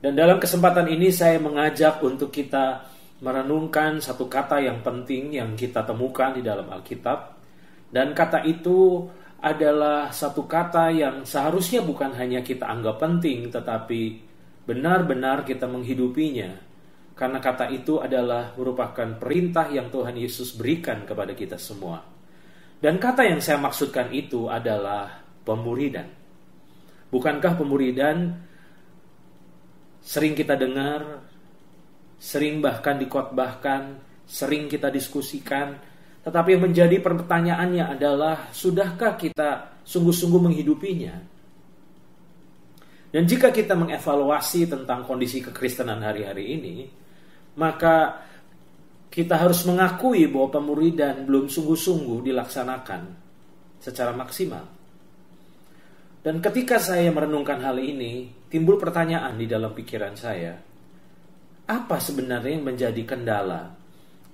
Dan dalam kesempatan ini saya mengajak untuk kita merenungkan satu kata yang penting yang kita temukan di dalam Alkitab. Dan kata itu adalah satu kata yang seharusnya bukan hanya kita anggap penting, tetapi benar-benar kita menghidupinya. Karena kata itu adalah merupakan perintah yang Tuhan Yesus berikan kepada kita semua. Dan kata yang saya maksudkan itu adalah pemuridan. Bukankah pemuridan sering kita dengar, sering bahkan dikotbahkan, sering kita diskusikan, tetapi yang menjadi pertanyaannya adalah, sudahkah kita sungguh-sungguh menghidupinya? Dan jika kita mengevaluasi tentang kondisi kekristenan hari-hari ini, maka kita harus mengakui bahwa pemuridan belum sungguh-sungguh dilaksanakan secara maksimal. Dan ketika saya merenungkan hal ini, timbul pertanyaan di dalam pikiran saya, apa sebenarnya yang menjadi kendala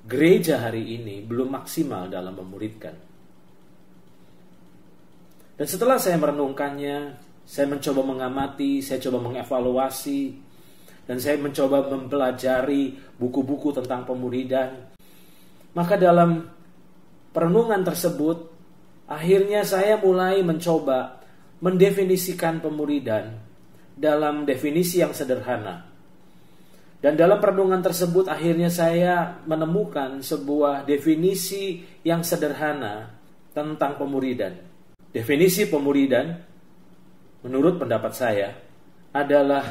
gereja hari ini belum maksimal dalam memuridkan? Dan setelah saya merenungkannya, saya mencoba mengamati, saya coba mengevaluasi, dan saya mencoba mempelajari buku-buku tentang pemuridan. Maka dalam perenungan tersebut, akhirnya saya mulai mencoba mendefinisikan pemuridan dalam definisi yang sederhana. Dan dalam perenungan tersebut akhirnya saya menemukan sebuah definisi yang sederhana tentang pemuridan. Definisi pemuridan menurut pendapat saya adalah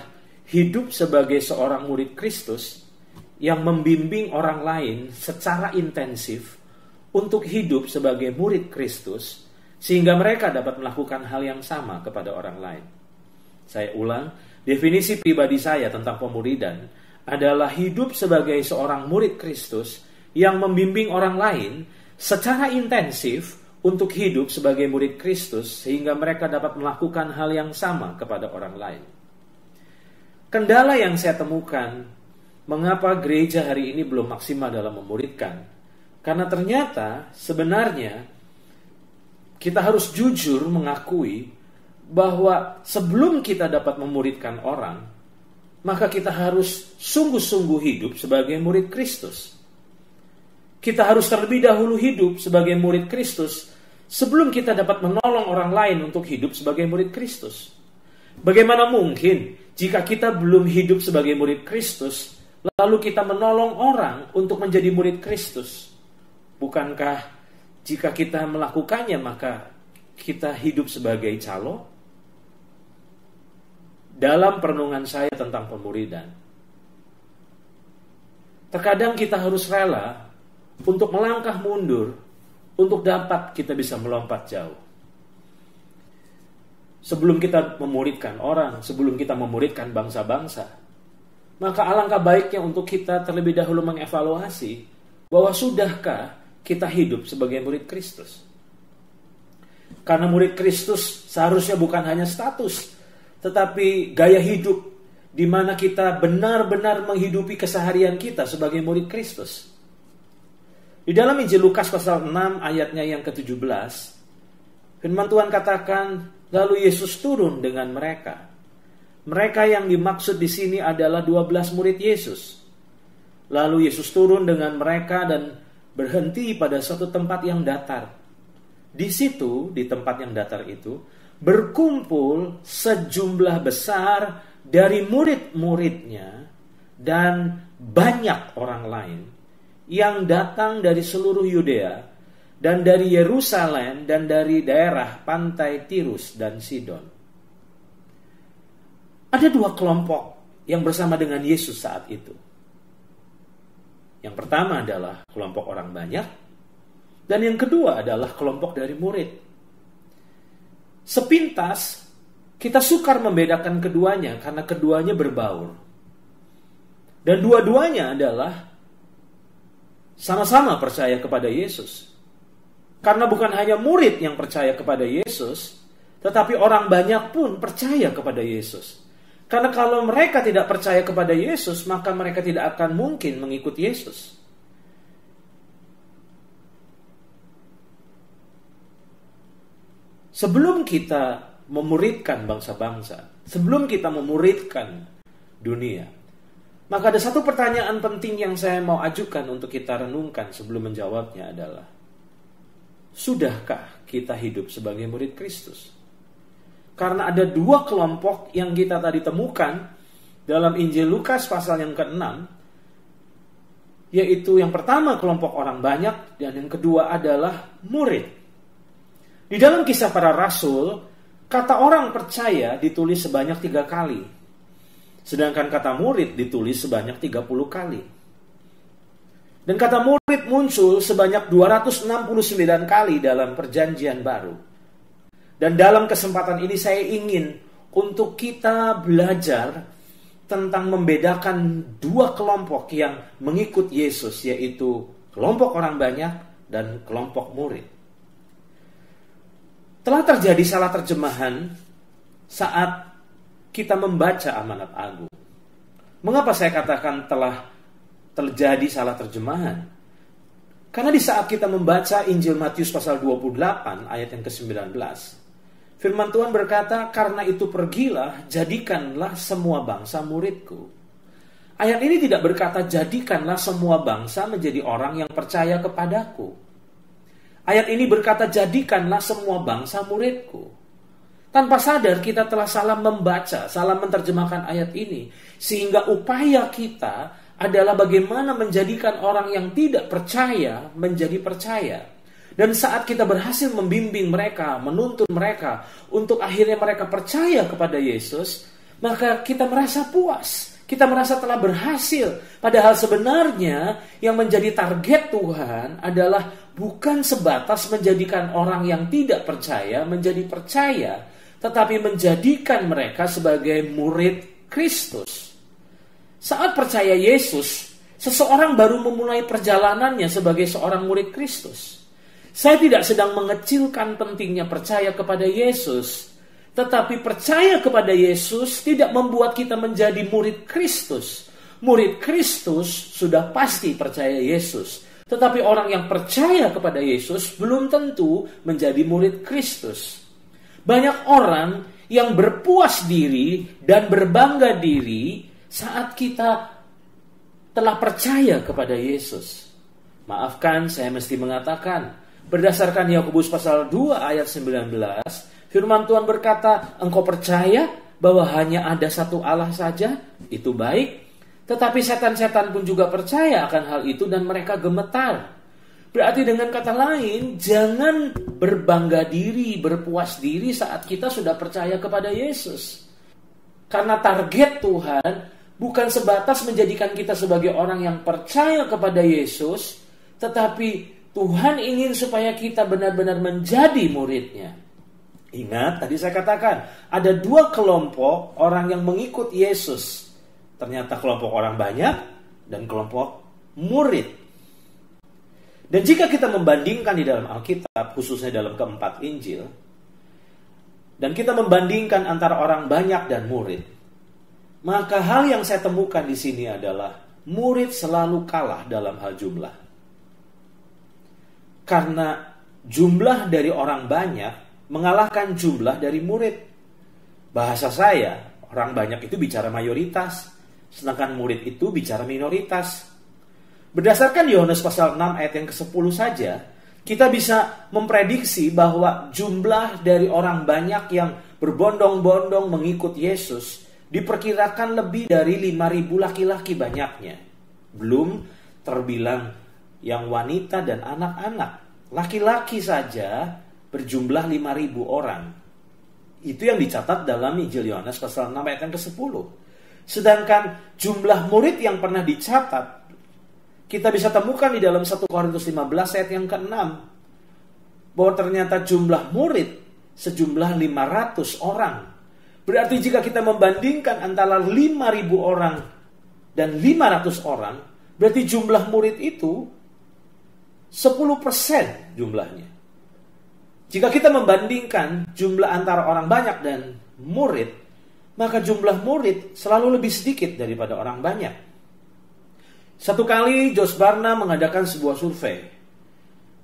hidup sebagai seorang murid Kristus yang membimbing orang lain secara intensif untuk hidup sebagai murid Kristus, sehingga mereka dapat melakukan hal yang sama kepada orang lain. Saya ulang, definisi pribadi saya tentang pemuridan adalah hidup sebagai seorang murid Kristus yang membimbing orang lain secara intensif untuk hidup sebagai murid Kristus, sehingga mereka dapat melakukan hal yang sama kepada orang lain. Kendala yang saya temukan, mengapa gereja hari ini belum maksimal dalam memuridkan? Karena ternyata sebenarnya kita harus jujur mengakui bahwa sebelum kita dapat memuridkan orang, maka kita harus sungguh-sungguh hidup sebagai murid Kristus. Kita harus terlebih dahulu hidup sebagai murid Kristus sebelum kita dapat menolong orang lain untuk hidup sebagai murid Kristus. Bagaimana mungkin jika kita belum hidup sebagai murid Kristus, lalu kita menolong orang untuk menjadi murid Kristus? Bukankah jika kita melakukannya, maka kita hidup sebagai calo? Dalam perenungan saya tentang pemuridan, terkadang kita harus rela untuk melangkah mundur, untuk dapat kita bisa melompat jauh. Sebelum kita memuridkan orang, sebelum kita memuridkan bangsa-bangsa, maka alangkah baiknya untuk kita terlebih dahulu mengevaluasi bahwa sudahkah kita hidup sebagai murid Kristus. Karena murid Kristus seharusnya bukan hanya status, tetapi gaya hidup di mana kita benar-benar menghidupi keseharian kita sebagai murid Kristus. Di dalam Injil Lukas pasal 6 ayatnya yang ke-17, firman Tuhan katakan, lalu Yesus turun dengan mereka. Mereka yang dimaksud di sini adalah 12 murid Yesus. Lalu Yesus turun dengan mereka dan berhenti pada suatu tempat yang datar. Di situ, di tempat yang datar itu, berkumpul sejumlah besar dari murid-muridnya dan banyak orang lain yang datang dari seluruh Yudea dan dari Yerusalem dan dari daerah pantai Tirus dan Sidon. Ada dua kelompok yang bersama dengan Yesus saat itu. Yang pertama adalah kelompok orang banyak, dan yang kedua adalah kelompok dari murid. Sepintas kita sukar membedakan keduanya karena keduanya berbaur. Dan dua-duanya adalah sama-sama percaya kepada Yesus. Karena bukan hanya murid yang percaya kepada Yesus, tetapi orang banyak pun percaya kepada Yesus. Karena kalau mereka tidak percaya kepada Yesus, maka mereka tidak akan mungkin mengikut Yesus. Sebelum kita memuridkan bangsa-bangsa, sebelum kita memuridkan dunia. Maka ada satu pertanyaan penting yang saya mau ajukan untuk kita renungkan sebelum menjawabnya adalah, sudahkah kita hidup sebagai murid Kristus? Karena ada dua kelompok yang kita tadi temukan dalam Injil Lukas pasal yang ke-6, yaitu yang pertama kelompok orang banyak dan yang kedua adalah murid. Di dalam Kisah Para Rasul, kata orang percaya ditulis sebanyak 3 kali. Sedangkan kata murid ditulis sebanyak 30 kali. Dan kata murid muncul sebanyak 269 kali dalam Perjanjian Baru. Dan dalam kesempatan ini saya ingin untuk kita belajar tentang membedakan dua kelompok yang mengikut Yesus, yaitu kelompok orang banyak dan kelompok murid. Telah terjadi salah terjemahan saat kita membaca Amanat Agung. Mengapa saya katakan telah terjadi salah terjemahan? Karena di saat kita membaca Injil Matius pasal 28 ayat yang ke-19, firman Tuhan berkata, karena itu pergilah, jadikanlah semua bangsa muridku. Ayat ini tidak berkata, jadikanlah semua bangsa menjadi orang yang percaya kepadaku. Ayat ini berkata, jadikanlah semua bangsa muridku. Tanpa sadar kita telah salah membaca, salah menerjemahkan ayat ini. Sehingga upaya kita adalah bagaimana menjadikan orang yang tidak percaya menjadi percaya. Dan saat kita berhasil membimbing mereka, menuntun mereka untuk akhirnya mereka percaya kepada Yesus, maka kita merasa puas. Kita merasa telah berhasil. Padahal sebenarnya yang menjadi target Tuhan adalah bukan sebatas menjadikan orang yang tidak percaya menjadi percaya, tetapi menjadikan mereka sebagai murid Kristus. Saat percaya Yesus, seseorang baru memulai perjalanannya sebagai seorang murid Kristus. Saya tidak sedang mengecilkan pentingnya percaya kepada Yesus, tetapi percaya kepada Yesus tidak membuat kita menjadi murid Kristus. Murid Kristus sudah pasti percaya Yesus, tetapi orang yang percaya kepada Yesus belum tentu menjadi murid Kristus. Banyak orang yang berpuas diri dan berbangga diri saat kita telah percaya kepada Yesus. Maafkan, saya mesti mengatakan, berdasarkan Yakobus pasal 2 ayat 19, firman Tuhan berkata, engkau percaya bahwa hanya ada satu Allah saja, itu baik. Tetapi setan-setan pun juga percaya akan hal itu dan mereka gemetar. Berarti dengan kata lain, jangan berbangga diri, berpuas diri saat kita sudah percaya kepada Yesus. Karena target Tuhan bukan sebatas menjadikan kita sebagai orang yang percaya kepada Yesus, tetapi Tuhan ingin supaya kita benar-benar menjadi muridnya. Ingat, tadi saya katakan, ada dua kelompok orang yang mengikut Yesus. Ternyata kelompok orang banyak dan kelompok murid. Dan jika kita membandingkan di dalam Alkitab, khususnya dalam keempat Injil, dan kita membandingkan antara orang banyak dan murid, maka hal yang saya temukan di sini adalah murid selalu kalah dalam hal jumlah. Karena jumlah dari orang banyak mengalahkan jumlah dari murid. Bahasa saya, orang banyak itu bicara mayoritas, sedangkan murid itu bicara minoritas. Berdasarkan Yohanes pasal 6 ayat yang ke-10 saja, kita bisa memprediksi bahwa jumlah dari orang banyak yang berbondong-bondong mengikut Yesus diperkirakan lebih dari 5.000 laki-laki banyaknya. Belum terbilang yang wanita dan anak-anak. Laki-laki saja berjumlah 5.000 orang. Itu yang dicatat dalam Injil Yohanes pasal 6 ayat yang ke-10. Sedangkan jumlah murid yang pernah dicatat kita bisa temukan di dalam 1 Korintus 15 ayat yang ke-6. Bahwa ternyata jumlah murid sejumlah 500 orang. Berarti jika kita membandingkan antara 5.000 orang dan 500 orang, berarti jumlah murid itu 10% jumlahnya. Jika kita membandingkan jumlah antara orang banyak dan murid, maka jumlah murid selalu lebih sedikit daripada orang banyak. Satu kali Josh Barna mengadakan sebuah survei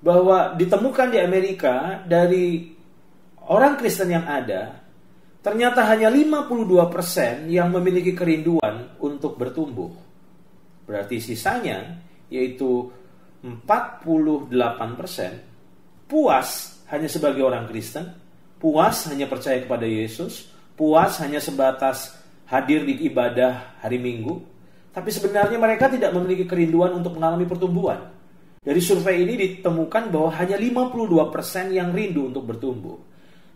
bahwa ditemukan di Amerika dari orang Kristen yang ada, ternyata hanya 52% yang memiliki kerinduan untuk bertumbuh. Berarti sisanya, yaitu 48%, puas hanya sebagai orang Kristen, puas hanya percaya kepada Yesus, puas hanya sebatas hadir di ibadah hari Minggu, tapi sebenarnya mereka tidak memiliki kerinduan untuk mengalami pertumbuhan. Dari survei ini ditemukan bahwa hanya 52% yang rindu untuk bertumbuh.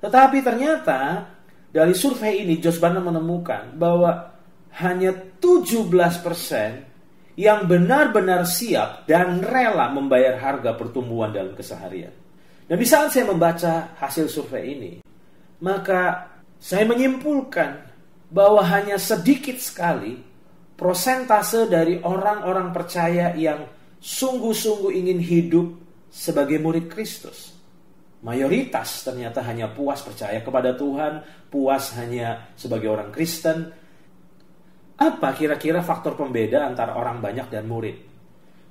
Tetapi ternyata dari survei ini Josh Barna menemukan bahwa hanya 17% yang benar-benar siap dan rela membayar harga pertumbuhan dalam keseharian. Dan di saat saya membaca hasil survei ini, maka saya menyimpulkan bahwa hanya sedikit sekali prosentase dari orang-orang percaya yang sungguh-sungguh ingin hidup sebagai murid Kristus. Mayoritas ternyata hanya puas percaya kepada Tuhan, puas hanya sebagai orang Kristen. Apa kira-kira faktor pembeda antara orang banyak dan murid?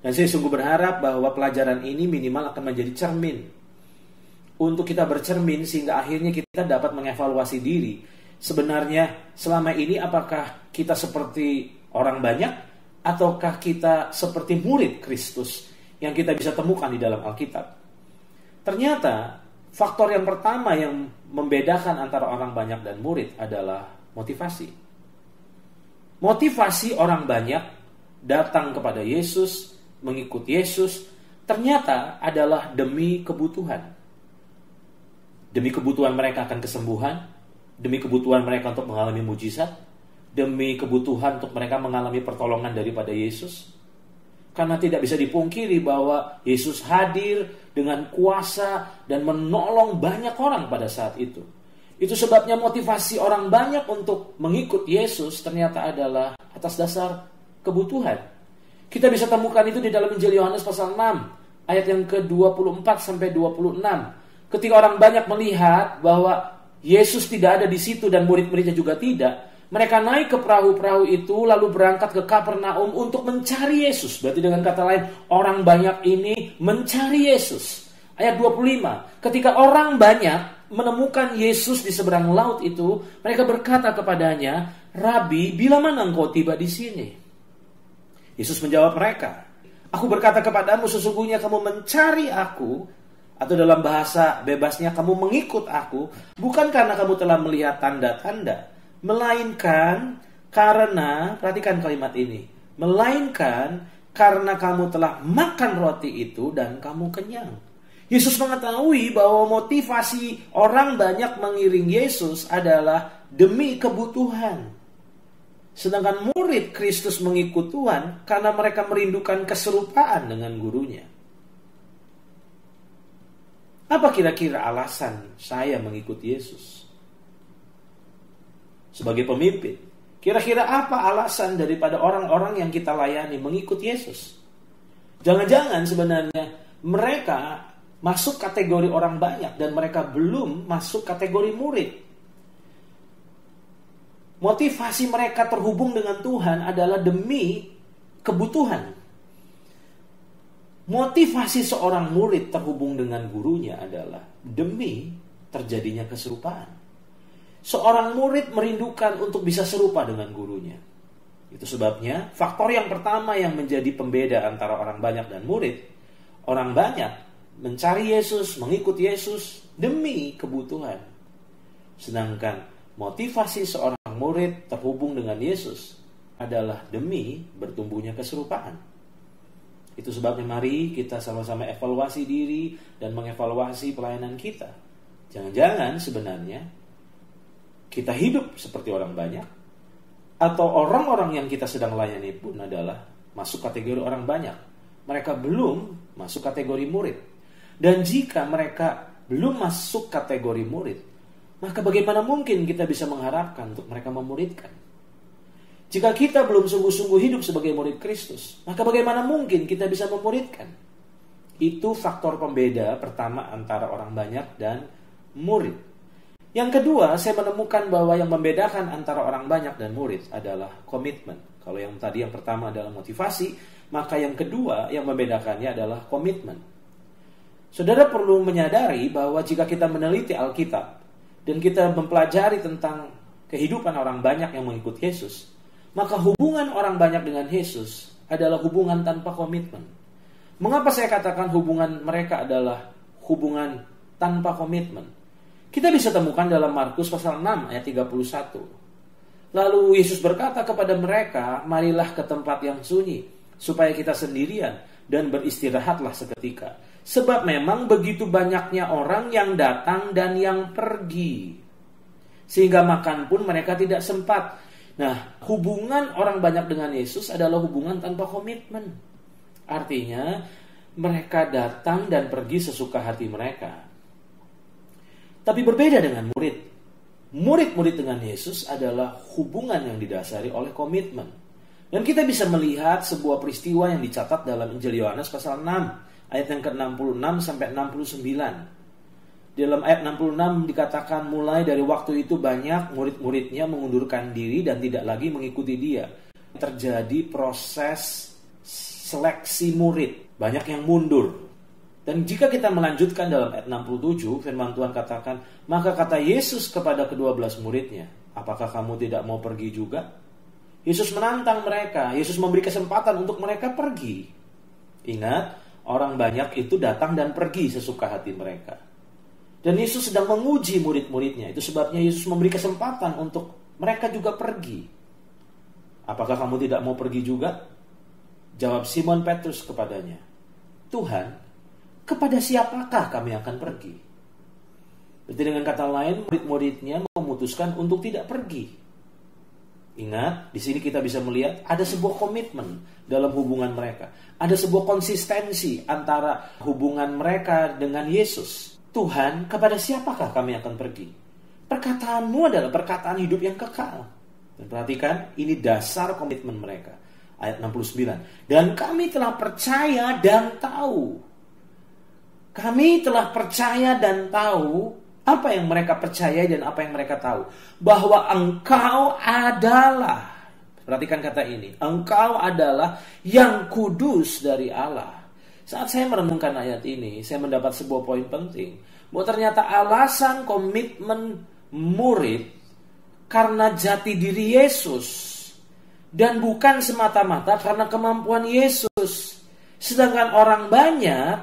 Dan saya sungguh berharap bahwa pelajaran ini minimal akan menjadi cermin untuk kita bercermin sehingga akhirnya kita dapat mengevaluasi diri. Sebenarnya selama ini apakah kita seperti orang banyak ataukah kita seperti murid Kristus yang kita bisa temukan di dalam Alkitab? Ternyata faktor yang pertama yang membedakan antara orang banyak dan murid adalah motivasi. Motivasi orang banyak datang kepada Yesus, mengikut Yesus, ternyata adalah demi kebutuhan. Demi kebutuhan mereka akan kesembuhan, demi kebutuhan mereka untuk mengalami mujizat, demi kebutuhan untuk mereka mengalami pertolongan daripada Yesus. Karena tidak bisa dipungkiri bahwa Yesus hadir dengan kuasa dan menolong banyak orang pada saat itu. Itu sebabnya motivasi orang banyak untuk mengikut Yesus ternyata adalah atas dasar kebutuhan. Kita bisa temukan itu di dalam Injil Yohanes pasal 6, ayat yang ke-24 sampai 26. Ketika orang banyak melihat bahwa Yesus tidak ada di situ dan murid-muridnya juga tidak, mereka naik ke perahu-perahu itu lalu berangkat ke Kapernaum untuk mencari Yesus. Berarti dengan kata lain, orang banyak ini mencari Yesus. Ayat 25, ketika orang banyak menemukan Yesus di seberang laut itu, mereka berkata kepadanya, "Rabi, bila mana engkau tiba di sini?" Yesus menjawab mereka, "Aku berkata kepadamu, sesungguhnya kamu mencari aku," atau dalam bahasa bebasnya, kamu mengikut aku, bukan karena kamu telah melihat tanda-tanda, melainkan karena, perhatikan kalimat ini, melainkan karena kamu telah makan roti itu dan kamu kenyang. Yesus mengetahui bahwa motivasi orang banyak mengiring Yesus adalah demi kebutuhan. Sedangkan murid Kristus mengikut Tuhan karena mereka merindukan keserupaan dengan gurunya. Apa kira-kira alasan saya mengikuti Yesus? Sebagai pemimpin, kira-kira apa alasan daripada orang-orang yang kita layani mengikut Yesus? Jangan-jangan sebenarnya mereka masuk kategori orang banyak dan mereka belum masuk kategori murid. Motivasi mereka terhubung dengan Tuhan adalah demi kebutuhan. Motivasi seorang murid terhubung dengan gurunya adalah demi terjadinya keserupaan. Seorang murid merindukan untuk bisa serupa dengan gurunya. Itu sebabnya faktor yang pertama yang menjadi pembeda antara orang banyak dan murid, orang banyak mencari Yesus, mengikut Yesus demi kebutuhan. Sedangkan motivasi seorang murid terhubung dengan Yesus adalah demi bertumbuhnya keserupaan. Itu sebabnya mari kita sama-sama evaluasi diri dan mengevaluasi pelayanan kita. Jangan-jangan sebenarnya kita hidup seperti orang banyak, atau orang-orang yang kita sedang layani pun adalah masuk kategori orang banyak. Mereka belum masuk kategori murid. Dan jika mereka belum masuk kategori murid, maka bagaimana mungkin kita bisa mengharapkan untuk mereka memuridkan? Jika kita belum sungguh-sungguh hidup sebagai murid Kristus, maka bagaimana mungkin kita bisa memuridkan? Itu faktor pembeda pertama antara orang banyak dan murid. Yang kedua, saya menemukan bahwa yang membedakan antara orang banyak dan murid adalah komitmen. Kalau yang tadi yang pertama adalah motivasi, maka yang kedua yang membedakannya adalah komitmen. Saudara perlu menyadari bahwa jika kita meneliti Alkitab, dan kita mempelajari tentang kehidupan orang banyak yang mengikuti Yesus, maka hubungan orang banyak dengan Yesus adalah hubungan tanpa komitmen. Mengapa saya katakan hubungan mereka adalah hubungan tanpa komitmen? Kita bisa temukan dalam Markus pasal 6 ayat 31. Lalu Yesus berkata kepada mereka, marilah ke tempat yang sunyi, supaya kita sendirian dan beristirahatlah seketika. Sebab memang begitu banyaknya orang yang datang dan yang pergi, sehingga makan pun mereka tidak sempat. Nah, hubungan orang banyak dengan Yesus adalah hubungan tanpa komitmen. Artinya, mereka datang dan pergi sesuka hati mereka. Tapi berbeda dengan murid. Murid-murid dengan Yesus adalah hubungan yang didasari oleh komitmen. Dan kita bisa melihat sebuah peristiwa yang dicatat dalam Injil Yohanes pasal 6, ayat yang ke-66 sampai 69. Dalam ayat 66 dikatakan, mulai dari waktu itu banyak murid-muridnya mengundurkan diri dan tidak lagi mengikuti dia. Terjadi proses seleksi murid, banyak yang mundur. Dan jika kita melanjutkan dalam ayat 67, firman Tuhan katakan, maka kata Yesus kepada ke-12 muridnya, apakah kamu tidak mau pergi juga? Yesus menantang mereka, Yesus memberi kesempatan untuk mereka pergi. Ingat, orang banyak itu datang dan pergi sesuka hati mereka. Dan Yesus sedang menguji murid-muridnya, itu sebabnya Yesus memberi kesempatan untuk mereka juga pergi. Apakah kamu tidak mau pergi juga? Jawab Simon Petrus kepadanya, Tuhan, kepada siapakah kami akan pergi? Berarti dengan kata lain, murid-muridnya memutuskan untuk tidak pergi. Ingat, di sini kita bisa melihat ada sebuah komitmen dalam hubungan mereka. Ada sebuah konsistensi antara hubungan mereka dengan Yesus. Tuhan, kepada siapakah kami akan pergi? Perkataanmu adalah perkataan hidup yang kekal. Dan perhatikan, ini dasar komitmen mereka. Ayat 69. Dan kami telah percaya dan tahu. Kami telah percaya dan tahu. Apa yang mereka percaya dan apa yang mereka tahu? Bahwa engkau adalah, perhatikan kata ini, engkau adalah yang kudus dari Allah. Saat saya merenungkan ayat ini, saya mendapat sebuah poin penting. Bahwa ternyata alasan komitmen murid karena jati diri Yesus. Dan bukan semata-mata karena kemampuan Yesus. Sedangkan orang banyak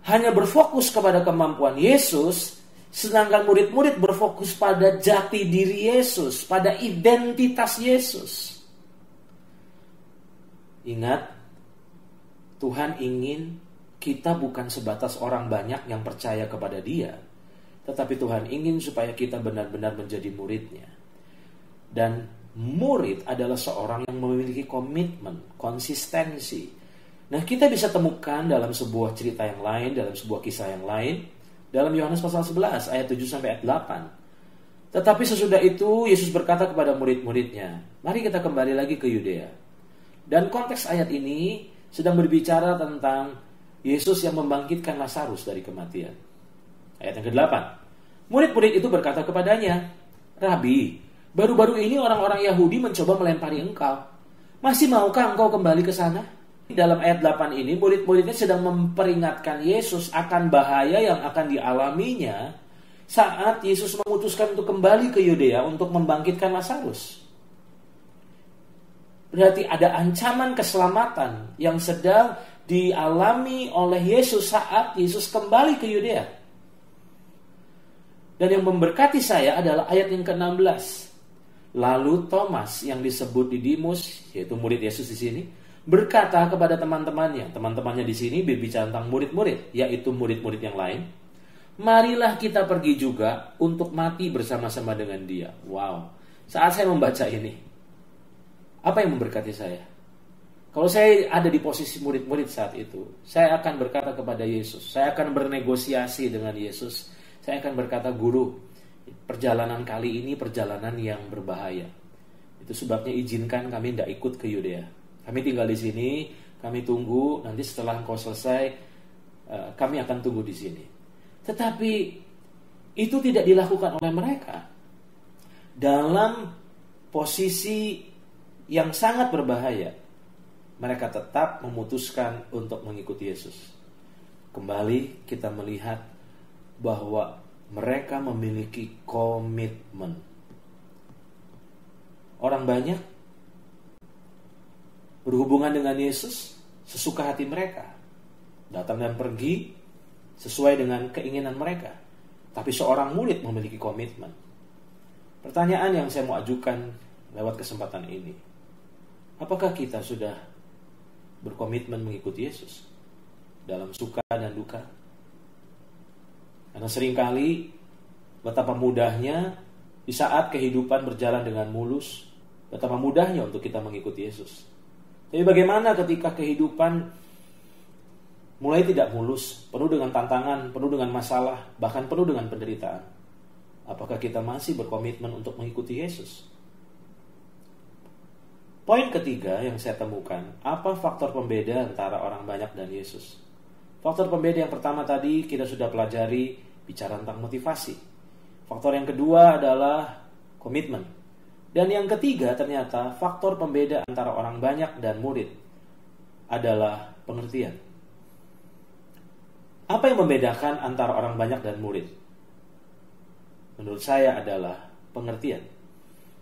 hanya berfokus kepada kemampuan Yesus, sedangkan murid-murid berfokus pada jati diri Yesus, pada identitas Yesus. Ingat, Tuhan ingin kita bukan sebatas orang banyak yang percaya kepada Dia, tetapi Tuhan ingin supaya kita benar-benar menjadi murid-Nya. Dan murid adalah seorang yang memiliki komitmen, konsistensi. Nah, kita bisa temukan dalam sebuah cerita yang lain, dalam sebuah kisah yang lain, dalam Yohanes pasal 11 ayat 7 sampai ayat 8. Tetapi sesudah itu Yesus berkata kepada murid-muridnya, mari kita kembali lagi ke Yudea. Dan konteks ayat ini sedang berbicara tentang Yesus yang membangkitkan Lazarus dari kematian. Ayat yang ke-8. Murid-murid itu berkata kepadanya, Rabi, baru-baru ini orang-orang Yahudi mencoba melempari engkau. Masih maukah engkau kembali ke sana? Dalam ayat 8 ini, murid-muridnya sedang memperingatkan Yesus akan bahaya yang akan dialaminya saat Yesus memutuskan untuk kembali ke Yudea untuk membangkitkan Lazarus. Berarti ada ancaman keselamatan yang sedang dialami oleh Yesus saat Yesus kembali ke Yudea. Dan yang memberkati saya adalah ayat yang ke-16. Lalu Thomas yang disebut Didimus, yaitu murid Yesus di sini, berkata kepada teman-temannya di sini berbicara tentang murid-murid, yaitu murid-murid yang lain, marilah kita pergi juga untuk mati bersama-sama dengan dia. Wow, saat saya membaca ini, apa yang memberkati saya? Kalau saya ada di posisi murid-murid saat itu, saya akan berkata kepada Yesus, saya akan bernegosiasi dengan Yesus, saya akan berkata, Guru, perjalanan kali ini perjalanan yang berbahaya. Itu sebabnya izinkan kami tidak ikut ke Yudea. Kami tinggal di sini, kami tunggu, nanti setelah engkau selesai, kami akan tunggu di sini. Tetapi itu tidak dilakukan oleh mereka. Dalam posisi yang sangat berbahaya, mereka tetap memutuskan untuk mengikuti Yesus. Kembali kita melihat bahwa Mereka memiliki komitmen. Orang banyak berhubungan dengan Yesus sesuka hati mereka. Datang dan pergi sesuai dengan keinginan mereka. Tapi seorang murid memiliki komitmen. Pertanyaan yang saya mau ajukan lewat kesempatan ini. Apakah kita sudah berkomitmen mengikuti Yesus dalam suka dan duka? Karena seringkali betapa mudahnya di saat kehidupan berjalan dengan mulus, betapa mudahnya untuk kita mengikuti Yesus. Tapi bagaimana ketika kehidupan mulai tidak mulus, penuh dengan tantangan, penuh dengan masalah, bahkan penuh dengan penderitaan? Apakah kita masih berkomitmen untuk mengikuti Yesus? Poin ketiga yang saya temukan, apa faktor pembeda antara orang banyak dan Yesus? Faktor pembeda yang pertama tadi kita sudah pelajari, bicara tentang motivasi. Faktor yang kedua adalah komitmen. Dan yang ketiga ternyata faktor pembeda antara orang banyak dan murid adalah pengertian. Apa yang membedakan antara orang banyak dan murid? Menurut saya adalah pengertian.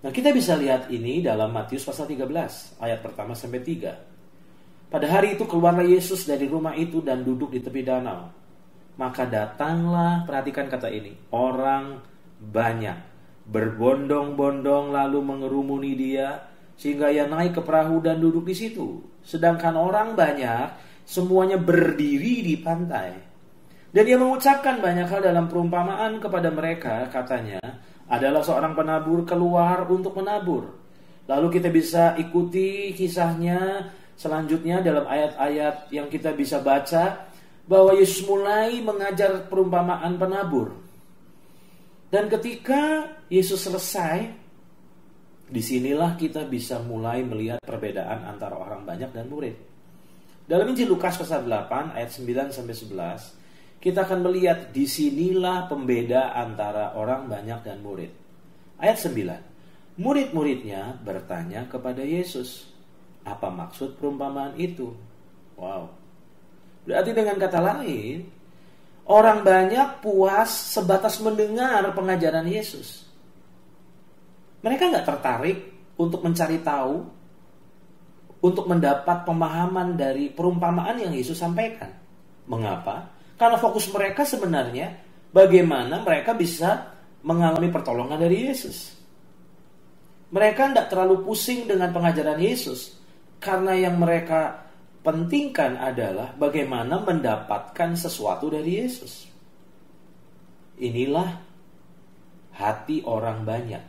Nah, kita bisa lihat ini dalam Matius pasal 13 ayat pertama sampai 3. Pada hari itu keluarlah Yesus dari rumah itu dan duduk di tepi danau. Maka datanglah, perhatikan kata ini, orang banyak berbondong-bondong lalu mengerumuni dia sehingga ia naik ke perahu dan duduk di situ. Sedangkan orang banyak semuanya berdiri di pantai. Dan dia mengucapkan banyak hal dalam perumpamaan kepada mereka, katanya, adalah seorang penabur keluar untuk menabur. Lalu kita bisa ikuti kisahnya selanjutnya dalam ayat-ayat yang kita bisa baca, bahwa Yesus mulai mengajar perumpamaan penabur. Dan ketika Yesus selesai, disinilah kita bisa mulai melihat perbedaan antara orang banyak dan murid. Dalam Injil Lukas pasal 8 ayat 9 sampai 11, kita akan melihat disinilah pembeda antara orang banyak dan murid. Ayat 9, murid-muridnya bertanya kepada Yesus, apa maksud perumpamaan itu? Wow. Berarti dengan kata lain, orang banyak puas sebatas mendengar pengajaran Yesus. Mereka nggak tertarik untuk mencari tahu, untuk mendapat pemahaman dari perumpamaan yang Yesus sampaikan. Mengapa? Karena fokus mereka sebenarnya bagaimana mereka bisa mengalami pertolongan dari Yesus. Mereka tidak terlalu pusing dengan pengajaran Yesus, karena yang mereka pentingkan adalah bagaimana mendapatkan sesuatu dari Yesus. Inilah hati orang banyak.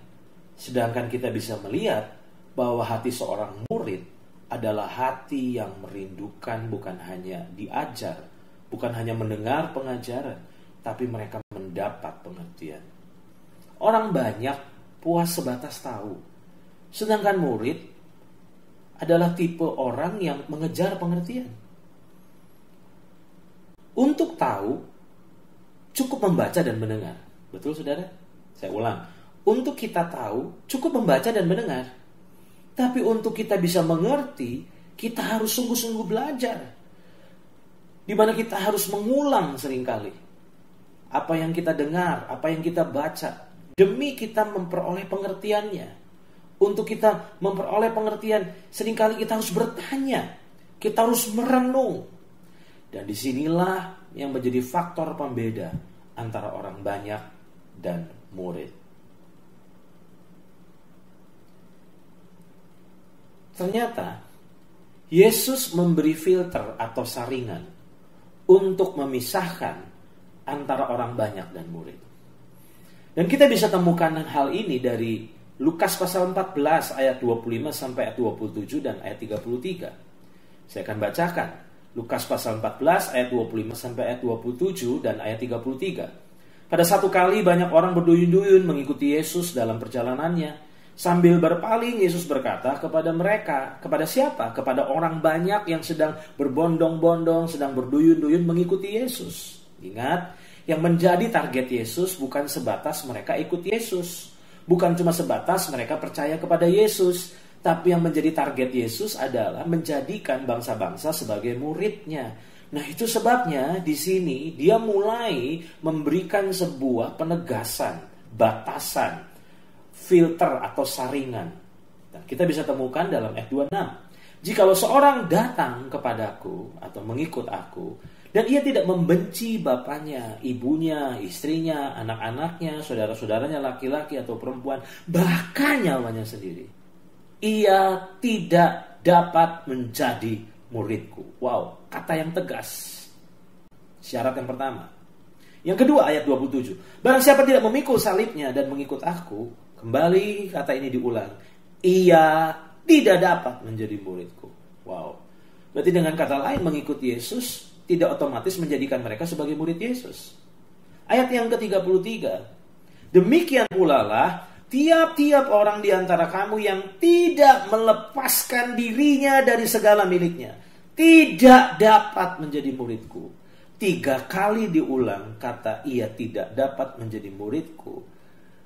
Sedangkan kita bisa melihat bahwa hati seorang murid adalah hati yang merindukan bukan hanya diajar, bukan hanya mendengar pengajaran, tapi mereka mendapat pengertian. Orang banyak puas sebatas tahu. Sedangkan murid adalah tipe orang yang mengejar pengertian. Untuk tahu, cukup membaca dan mendengar. Betul, saudara? Saya ulang. Untuk kita tahu, cukup membaca dan mendengar. Tapi untuk kita bisa mengerti, kita harus sungguh-sungguh belajar. Di mana kita harus mengulang seringkali apa yang kita dengar, apa yang kita baca, demi kita memperoleh pengertiannya. Untuk kita memperoleh pengertian, seringkali kita harus bertanya, kita harus merenung. Dan disinilah yang menjadi faktor pembeda antara orang banyak dan murid. Ternyata Yesus memberi filter atau saringan untuk memisahkan antara orang banyak dan murid. Dan kita bisa temukan hal ini dari Lukas pasal 14 ayat 25 sampai ayat 27 dan ayat 33. Saya akan bacakan Lukas pasal 14 ayat 25 sampai ayat 27 dan ayat 33. Pada satu kali banyak orang berduyun-duyun mengikuti Yesus dalam perjalanannya. Sambil berpaling Yesus berkata kepada mereka, kepada siapa? Kepada orang banyak yang sedang berbondong-bondong, sedang berduyun-duyun mengikuti Yesus. Ingat, yang menjadi target Yesus bukan sebatas mereka ikut Yesus. Bukan cuma sebatas mereka percaya kepada Yesus, tapi yang menjadi target Yesus adalah menjadikan bangsa-bangsa sebagai muridnya. Nah, itu sebabnya di sini dia mulai memberikan sebuah penegasan, batasan, filter atau saringan. Dan kita bisa temukan dalam ayat 26. Jikalau seorang datang kepadaku atau mengikut aku, dan ia tidak membenci bapaknya, ibunya, istrinya, anak-anaknya, saudara-saudaranya laki-laki atau perempuan, bahkan nyawanya sendiri, ia tidak dapat menjadi muridku. Wow, kata yang tegas. Syarat yang pertama. Yang kedua, ayat 27. Barang siapa tidak memikul salibnya dan mengikut aku, kembali kata ini diulang, ia tidak dapat menjadi muridku. Wow. Berarti dengan kata lain, mengikut Yesus tidak otomatis menjadikan mereka sebagai murid Yesus. Ayat yang ke-33. Demikian pula lah tiap-tiap orang di antara kamu yang tidak melepaskan dirinya dari segala miliknya tidak dapat menjadi muridku. 3 kali diulang kata ia tidak dapat menjadi muridku.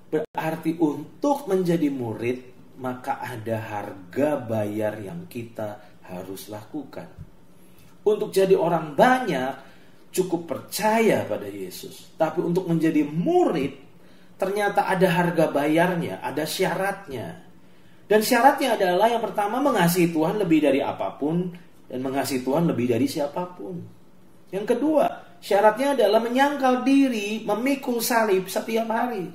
Berarti untuk menjadi murid maka ada harga bayar yang kita harus lakukan. Untuk jadi orang banyak cukup percaya pada Yesus. Tapi untuk menjadi murid ternyata ada harga bayarnya, ada syaratnya. Dan syaratnya adalah yang pertama mengasihi Tuhan lebih dari apapun dan mengasihi Tuhan lebih dari siapapun. Yang kedua, syaratnya adalah menyangkal diri, memikul salib setiap hari.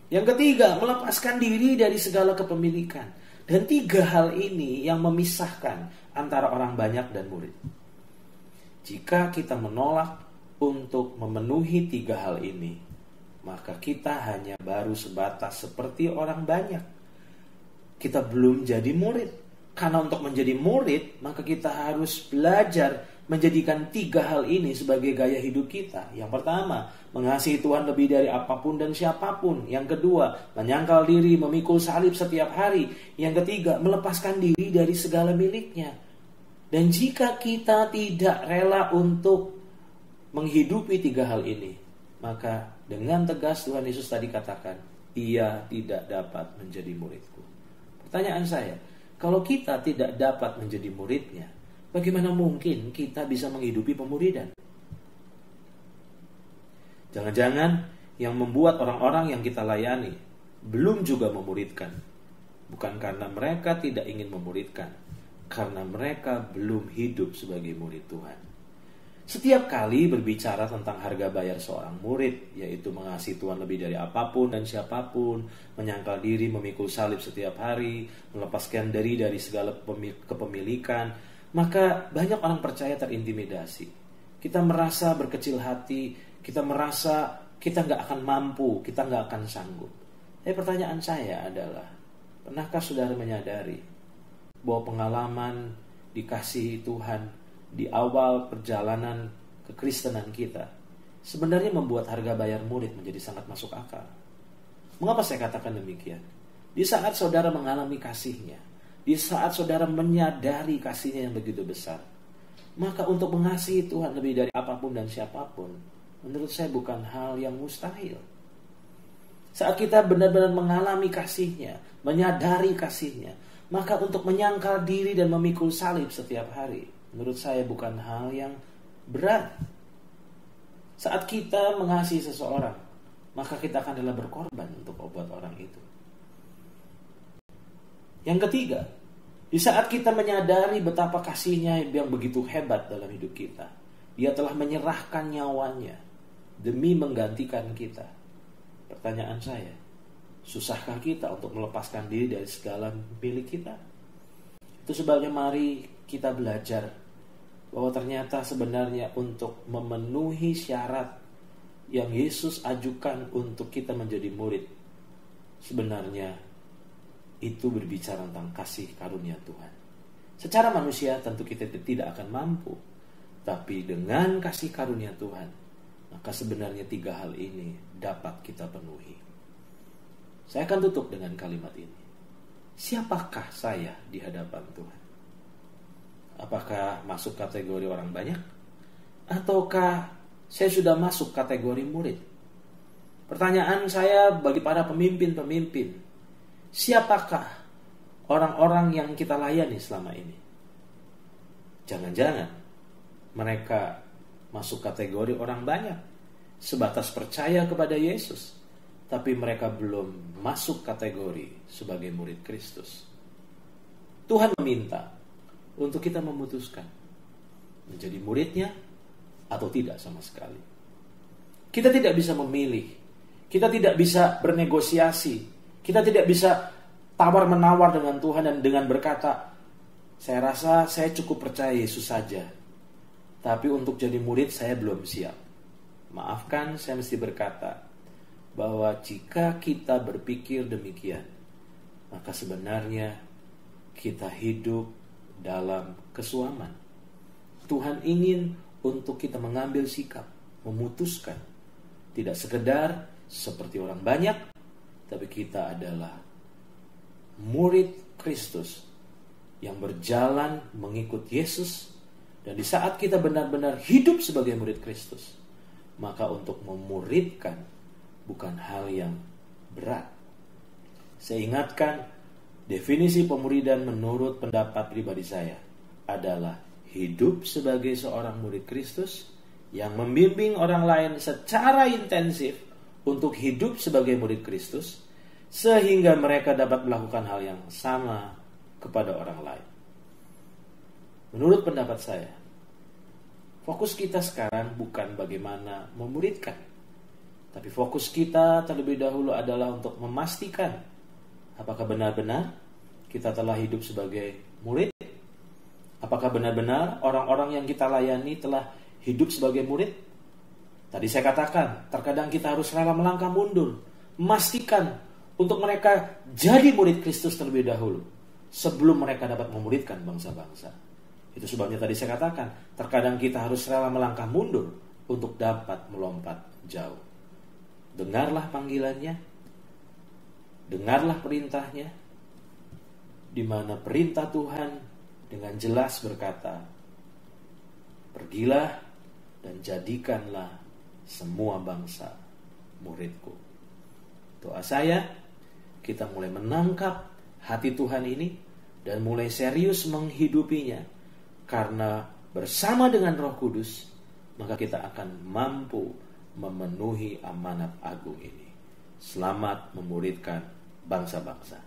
Yang ketiga, melepaskan diri dari segala kepemilikan. Dan 3 hal ini yang memisahkan antara orang banyak dan murid. Jika kita menolak untuk memenuhi 3 hal ini, maka kita hanya baru sebatas seperti orang banyak. Kita belum jadi murid. Karena untuk menjadi murid, maka kita harus belajar menjadikan 3 hal ini sebagai gaya hidup kita. Yang pertama, mengasihi Tuhan lebih dari apapun dan siapapun. Yang kedua, menyangkal diri, memikul salib setiap hari. Yang ketiga, melepaskan diri dari segala miliknya. Dan jika kita tidak rela untuk menghidupi 3 hal ini, maka dengan tegas Tuhan Yesus tadi katakan, ia tidak dapat menjadi muridku. Pertanyaan saya, kalau kita tidak dapat menjadi muridnya, bagaimana mungkin kita bisa menghidupi pemuridan? Jangan-jangan yang membuat orang-orang yang kita layani belum juga memuridkan. Bukan karena mereka tidak ingin memuridkan, karena mereka belum hidup sebagai murid Tuhan. Setiap kali berbicara tentang harga bayar seorang murid, yaitu mengasihi Tuhan lebih dari apapun dan siapapun, menyangkal diri, memikul salib setiap hari, melepaskan diri dari segala kepemilikan, maka banyak orang percaya terintimidasi. Kita merasa berkecil hati, kita merasa kita gak akan mampu, kita gak akan sanggup. Pertanyaan saya adalah, pernahkah saudara menyadari bahwa pengalaman dikasihi Tuhan di awal perjalanan kekristenan kita sebenarnya membuat harga bayar murid menjadi sangat masuk akal? Mengapa saya katakan demikian? Di saat saudara mengalami kasihnya, di saat saudara menyadari kasihnya yang begitu besar, maka untuk mengasihi Tuhan lebih dari apapun dan siapapun, menurut saya bukan hal yang mustahil. Saat kita benar-benar mengalami kasihnya, menyadari kasihnya, maka untuk menyangkal diri dan memikul salib setiap hari, menurut saya bukan hal yang berat. Saat kita mengasihi seseorang, maka kita akan rela berkorban untuk obat orang itu. Yang ketiga, di saat kita menyadari betapa kasihnya yang begitu hebat dalam hidup kita, dia telah menyerahkan nyawanya demi menggantikan kita. Pertanyaan saya, susahkah kita untuk melepaskan diri dari segala milik kita? Itu sebabnya mari kita belajar bahwa ternyata sebenarnya untuk memenuhi syarat yang Yesus ajukan untuk kita menjadi murid, sebenarnya itu berbicara tentang kasih karunia Tuhan. Secara manusia tentu kita tidak akan mampu, tapi dengan kasih karunia Tuhan, maka sebenarnya 3 hal ini dapat kita penuhi. Saya akan tutup dengan kalimat ini. Siapakah saya di hadapan Tuhan? Apakah masuk kategori orang banyak? Ataukah saya sudah masuk kategori murid? Pertanyaan saya bagi para pemimpin-pemimpin, siapakah orang-orang yang kita layani selama ini? Jangan-jangan mereka masuk kategori orang banyak, sebatas percaya kepada Yesus, tapi mereka belum masuk kategori sebagai murid Kristus. Tuhan meminta untuk kita memutuskan menjadi muridnya atau tidak sama sekali. Kita tidak bisa memilih, kita tidak bisa bernegosiasi, kita tidak bisa tawar-menawar dengan Tuhan dan dengan berkata, saya rasa saya cukup percaya Yesus saja, tapi untuk jadi murid saya belum siap. Maafkan, saya mesti berkata bahwa jika kita berpikir demikian, maka sebenarnya kita hidup dalam kesuaman. Tuhan ingin untuk kita mengambil sikap, memutuskan. Tidak sekedar seperti orang banyak, tapi kita adalah murid Kristus yang berjalan mengikut Yesus. Dan di saat kita benar-benar hidup sebagai murid Kristus, maka untuk memuridkan bukan hal yang berat. Saya ingatkan, definisi pemuridan menurut pendapat pribadi saya adalah hidup sebagai seorang murid Kristus yang membimbing orang lain secara intensif untuk hidup sebagai murid Kristus, sehingga mereka dapat melakukan hal yang sama kepada orang lain. Menurut pendapat saya, fokus kita sekarang bukan bagaimana memuridkan, tapi fokus kita terlebih dahulu adalah untuk memastikan apakah benar-benar kita telah hidup sebagai murid. Apakah benar-benar orang-orang yang kita layani telah hidup sebagai murid? Tadi saya katakan, terkadang kita harus rela melangkah mundur, memastikan untuk mereka jadi murid Kristus terlebih dahulu, sebelum mereka dapat memuridkan bangsa-bangsa. Itu sebabnya tadi saya katakan, terkadang kita harus rela melangkah mundur untuk dapat melompat jauh. Dengarlah panggilannya, dengarlah perintahnya, di mana perintah Tuhan dengan jelas berkata, pergilah dan jadikanlah semua bangsa muridku. Doa saya, kita mulai menangkap hati Tuhan ini dan mulai serius menghidupinya, karena bersama dengan Roh Kudus, maka kita akan mampu memenuhi amanat agung ini. Selamat memuridkan bangsa-bangsa.